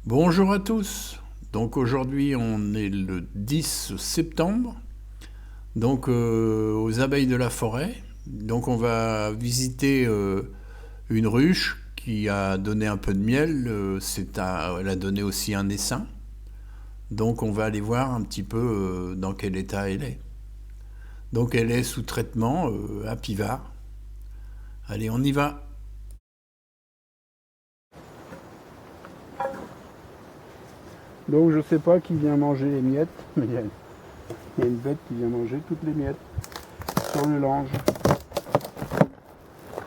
Bonjour à tous. Donc aujourd'hui on est le 10 septembre, donc aux abeilles de la forêt. Donc on va visiter une ruche qui a donné un peu de miel. Elle a donné aussi un essaim. Donc on va aller voir un petit peu dans quel état elle est. Donc elle est sous traitement à Pivard. Allez, on y va. Donc je sais pas qui vient manger les miettes, mais il y a une bête qui vient manger toutes les miettes sur le lange.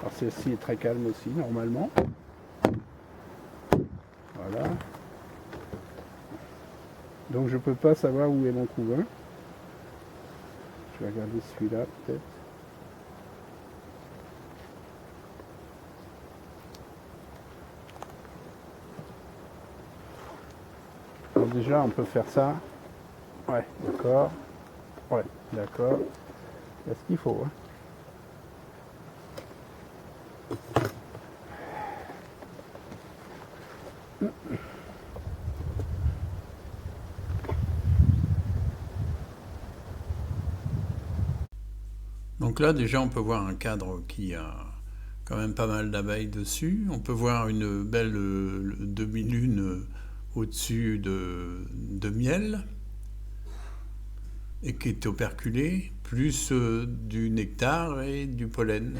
Alors celle-ci est très calme aussi normalement. Voilà. Donc je peux pas savoir où est mon couvain. Je vais regarder celui-là peut-être. Donc déjà on peut faire ça. Ouais, d'accord. Ouais, d'accord. Il y a ce qu'il faut. Hein. Donc là déjà on peut voir un cadre qui a quand même pas mal d'abeilles dessus. On peut voir une belle demi-lune au-dessus de miel et qui est operculée, plus du nectar et du pollen.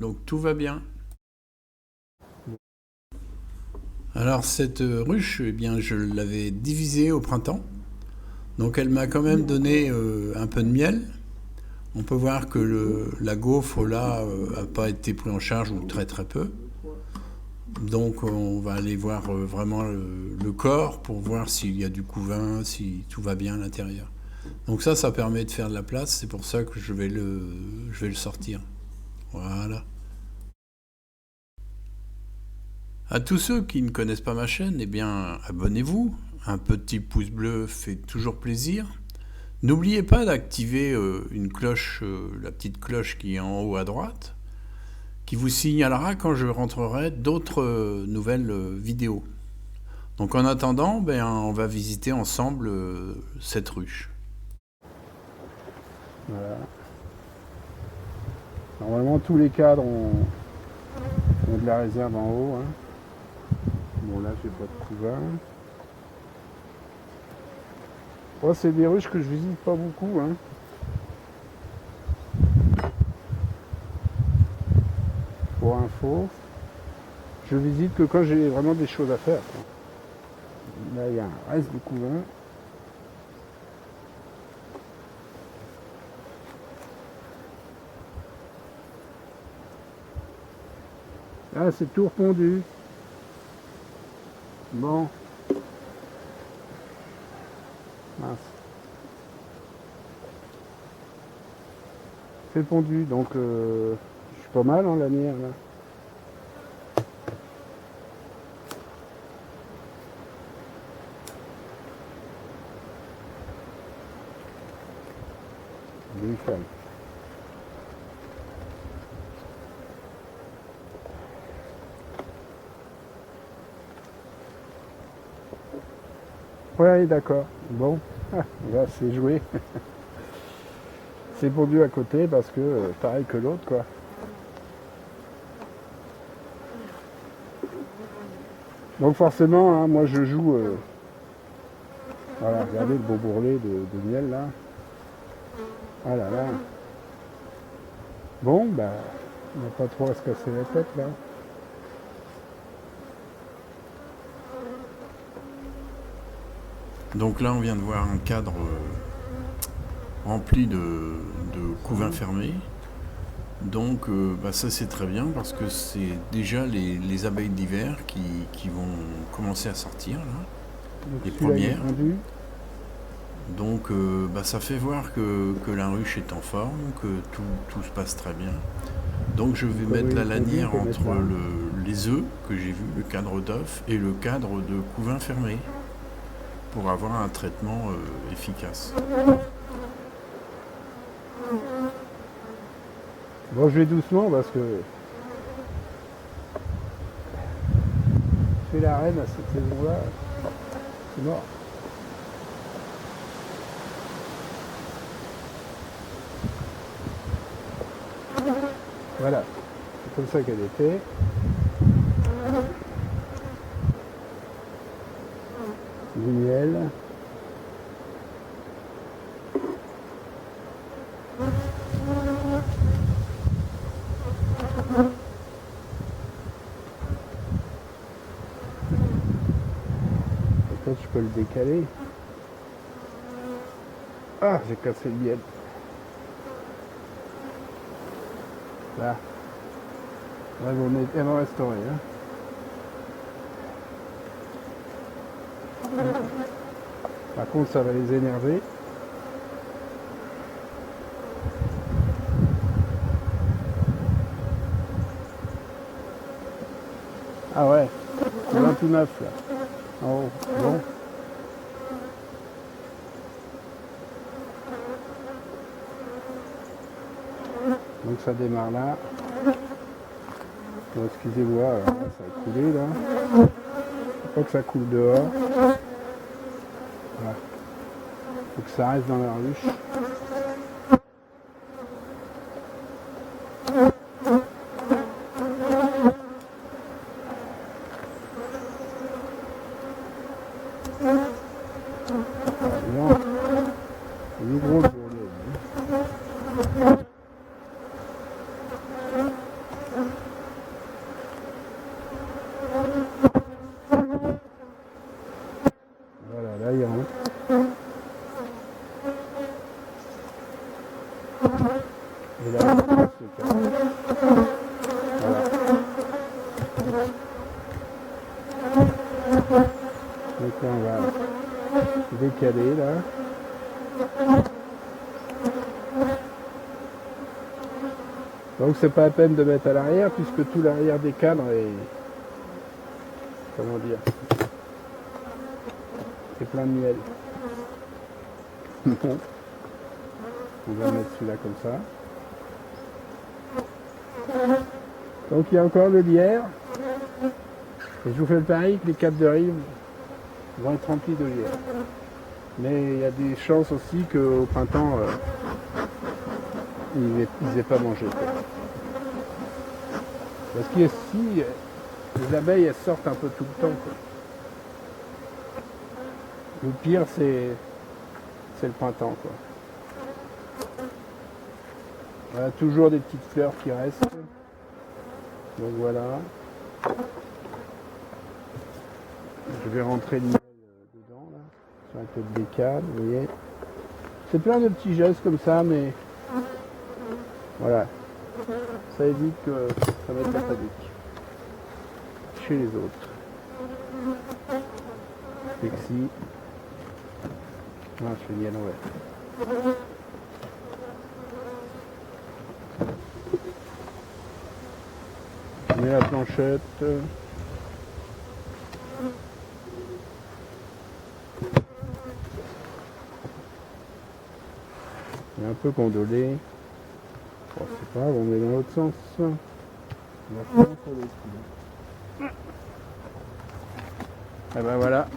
Donc tout va bien. Alors cette ruche, eh bien, je l'avais divisée au printemps. Donc elle m'a quand même donné un peu de miel. On peut voir que la gaufre là n'a pas été prise en charge ou très très peu. Donc on va aller voir vraiment le corps pour voir s'il y a du couvain, si tout va bien à l'intérieur. Donc ça permet de faire de la place, c'est pour ça que je vais le sortir. Voilà. À tous ceux qui ne connaissent pas ma chaîne, eh bien abonnez-vous. Un petit pouce bleu fait toujours plaisir. N'oubliez pas d'activer une cloche, la petite cloche qui est en haut à droite, qui vous signalera quand je rentrerai d'autres nouvelles vidéos. Donc en attendant, ben, on va visiter ensemble cette ruche. Voilà. Normalement tous les cadres ont de la réserve en haut. Hein. Bon là j'ai pas de couvain. Oh, c'est des ruches que je visite pas beaucoup. Hein. Pour info, je visite que quand j'ai vraiment des choses à faire. Quoi. Là il y a un reste de couvain. Ah, c'est tout repondu. Bon. Mince. C'est pondu, donc je suis pas mal en lanière là. Nickel. Ouais, d'accord. Bon, là c'est joué. C'est pondu à côté parce que pareil que l'autre quoi. Donc forcément, hein, moi je joue. Voilà, regardez le beau bourrelet de miel là. Ah là là. Bon, bah, on n'a pas trop à se casser la tête là. Donc là, on vient de voir un cadre rempli de couvains fermés. Donc bah, ça c'est très bien parce que c'est déjà les abeilles d'hiver qui vont commencer à sortir, là, Donc les celui-là il est premières. pondu. Donc bah, ça fait voir que la ruche est en forme, que tout se passe très bien. Donc je vais mettre la lanière entre les œufs que j'ai vu, le cadre d'œuf, et le cadre de couvain fermé pour avoir un traitement efficace. Bon, je vais doucement parce que fais la reine à cette saison-là, c'est mort. Voilà, c'est comme ça qu'elle était. Du miel. Peut-être je peux le décaler. Ah, j'ai cassé le miel. Là. Elles vont restaurer. Hein. Par contre, ça va les énerver. Ah ouais, c'est 29 là. En haut. Bon. Donc ça démarre là. Bon, excusez-moi, alors là, ça a coulé là. Faut pas que ça coule dehors. Voilà. Faut que ça reste dans la ruche. Non, c'est une grosse journée. Voilà, là il rentre. Et là, c'est calme. Voilà. Donc là, on va décaler là. Donc c'est pas la peine de mettre à l'arrière puisque tout l'arrière des cadres est, comment dire, c'est plein de miel. Bon. On va mettre celui-là comme ça. Donc il y a encore le lierre. Et je vous fais le pari que les caps de rive vont être remplis de lierre. Mais il y a des chances aussi qu'au printemps, ils n'aient pas mangé. Parce qu'ici, les abeilles, elles sortent un peu tout le temps. Quoi. Le pire, c'est le printemps. Quoi. Voilà, toujours des petites fleurs qui restent. Donc voilà. Je vais rentrer le miel dedans, là, sur un peu de décale, vous voyez. C'est plein de petits gestes comme ça, mais voilà. Ça évite que ça mette la panique chez les autres. Pixie. Non, je fais miel envers. Je mets la planchette. Il est un peu gondolé. Bon, c'est pas grave, on met dans l'autre sens. On va faire sur les pieds. Et ben voilà.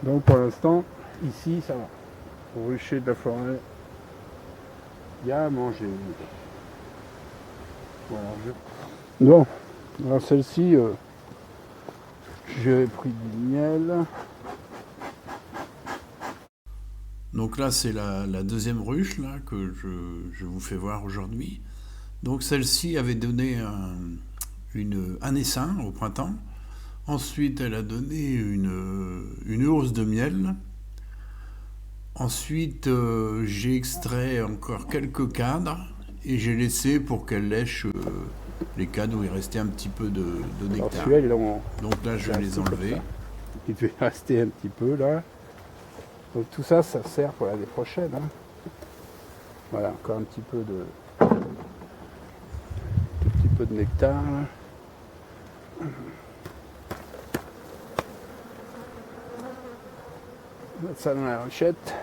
Donc pour l'instant, ici ça va. Au rucher de la forêt, il y a à manger. Voilà. Bon, alors celle-ci, j'ai pris du miel. Donc là, c'est la deuxième ruche là, que je vous fais voir aujourd'hui. Donc celle-ci avait donné un essaim au printemps. Ensuite, elle a donné une hausse de miel. Ensuite, j'ai extrait encore quelques cadres et j'ai laissé pour qu'elle lèche les cadres où il restait un petit peu de nectar. Donc là, je vais les enlever. Il devait rester un petit peu là. Donc tout ça, ça sert pour l'année prochaine. Hein. Voilà, encore un petit peu de nectar. Là. On va mettre ça dans la ruchette.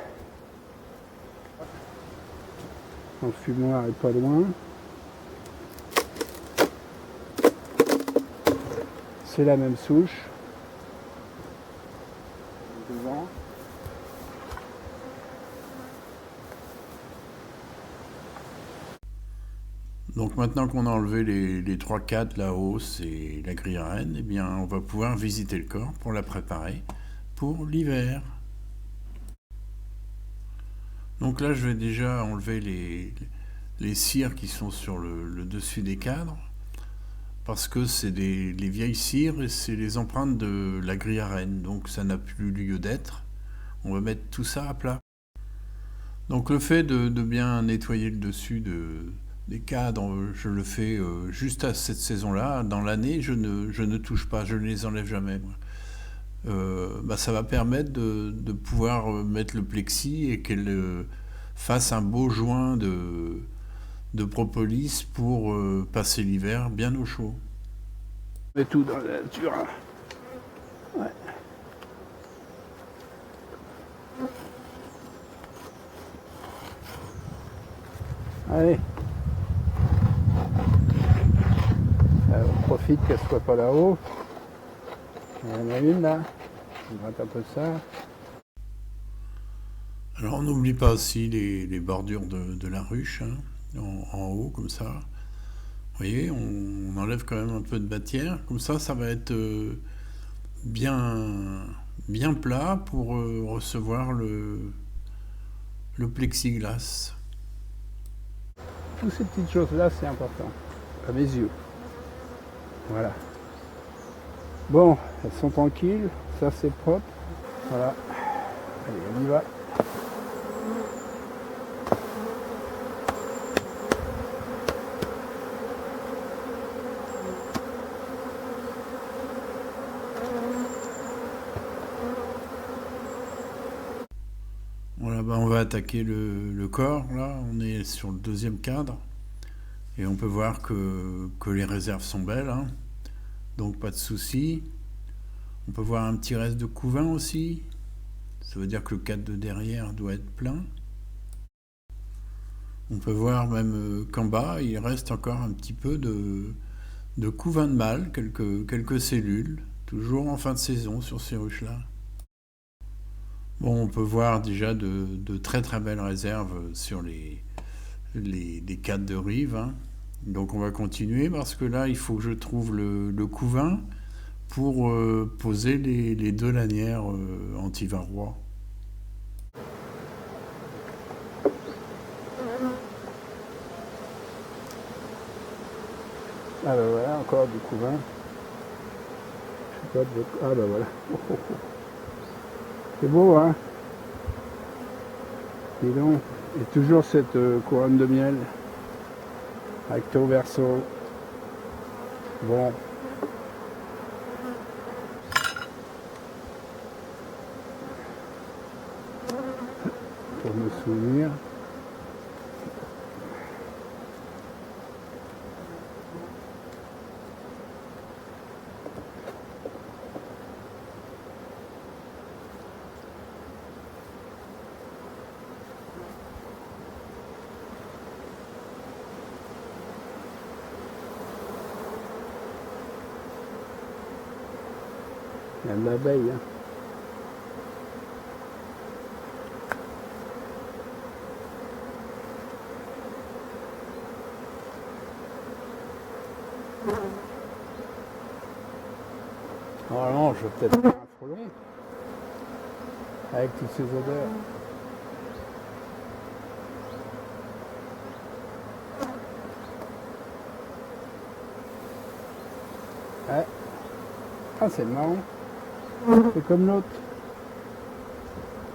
Le fumoir est pas loin. c'est la même souche. Devant. Donc maintenant qu'on a enlevé les 3-4, la hausse et la grille à rennes, eh bien on va pouvoir visiter le corps pour la préparer pour l'hiver. Donc là je vais déjà enlever les cires qui sont sur le dessus des cadres, parce que c'est les vieilles cires et c'est les empreintes de la grille à rennes, donc ça n'a plus lieu d'être. On va mettre tout ça à plat. Donc le fait de bien nettoyer le dessus des cadres, je le fais juste à cette saison-là. Dans l'année, je ne touche pas, je ne les enlève jamais. Ça va permettre de pouvoir mettre le plexi et qu'elle fasse un beau joint de propolis pour passer l'hiver bien au chaud. On met tout dans la nature. Hein. Ouais. Allez. On profite qu'elle soit pas là-haut. Il y en a une là. On gratte un peu ça. Alors on n'oublie pas aussi les bordures de la ruche, hein, en haut comme ça. Vous voyez, on enlève quand même un peu de matière. Comme ça va être bien plat pour recevoir le plexiglas. Toutes ces petites choses-là, c'est important, à mes yeux. Voilà. Bon, elles sont tranquilles, ça c'est propre. Voilà. Allez, on y va. Voilà, on va attaquer le corps. Là, on est sur le deuxième cadre. Et on peut voir que les réserves sont belles. Hein. Donc pas de souci. On peut voir un petit reste de couvain aussi. Ça veut dire que le cadre de derrière doit être plein. On peut voir même qu'en bas, il reste encore un petit peu de couvain de mâle, quelques cellules, toujours en fin de saison sur ces ruches-là. Bon, on peut voir déjà de très très belles réserves sur les cadres de rive. Hein. Donc on va continuer parce que là, il faut que je trouve le couvain pour poser les deux lanières anti-varrois. Ah ben voilà, encore du couvain. Je sais pas de... Ah ben voilà. C'est beau, hein. Dis donc. Et toujours cette couronne de miel. Recto verso. Bon. Pour me souvenir. Il y a de l'abeille. Hein. Oh non, je vais peut-être faire un frelon avec toutes ces odeurs. Ouais. Ah, c'est marrant. C'est comme l'autre.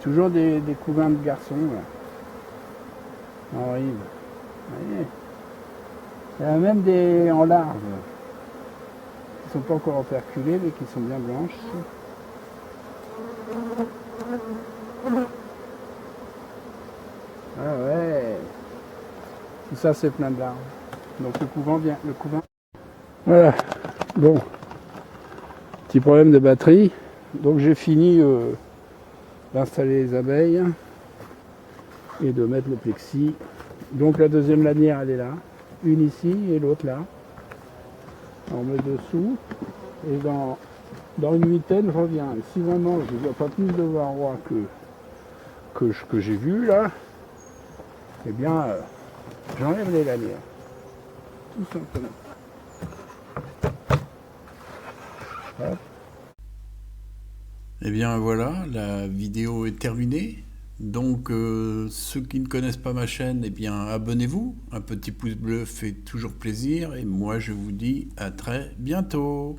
Toujours des couvains de garçons. Là. En rive. Vous voyez. Il y en a même des en larve. Qui sont pas encore operculées mais qui sont bien blanches. Ah ouais. Tout ça c'est plein de larves. Donc le couvent vient. Le couvent. Voilà. Bon. Petit problème de batterie. Donc j'ai fini d'installer les abeilles et de mettre le plexi. Donc la deuxième lanière elle est là. Une ici et l'autre là. On met dessous. Et dans une huitaine, je reviens. Et si vraiment je ne vois pas plus de varroa que j'ai vu là, eh bien, j'enlève les lanières. Tout simplement. Hop. Eh bien voilà, la vidéo est terminée. Donc ceux qui ne connaissent pas ma chaîne, eh bien abonnez-vous. Un petit pouce bleu fait toujours plaisir. Et moi je vous dis à très bientôt.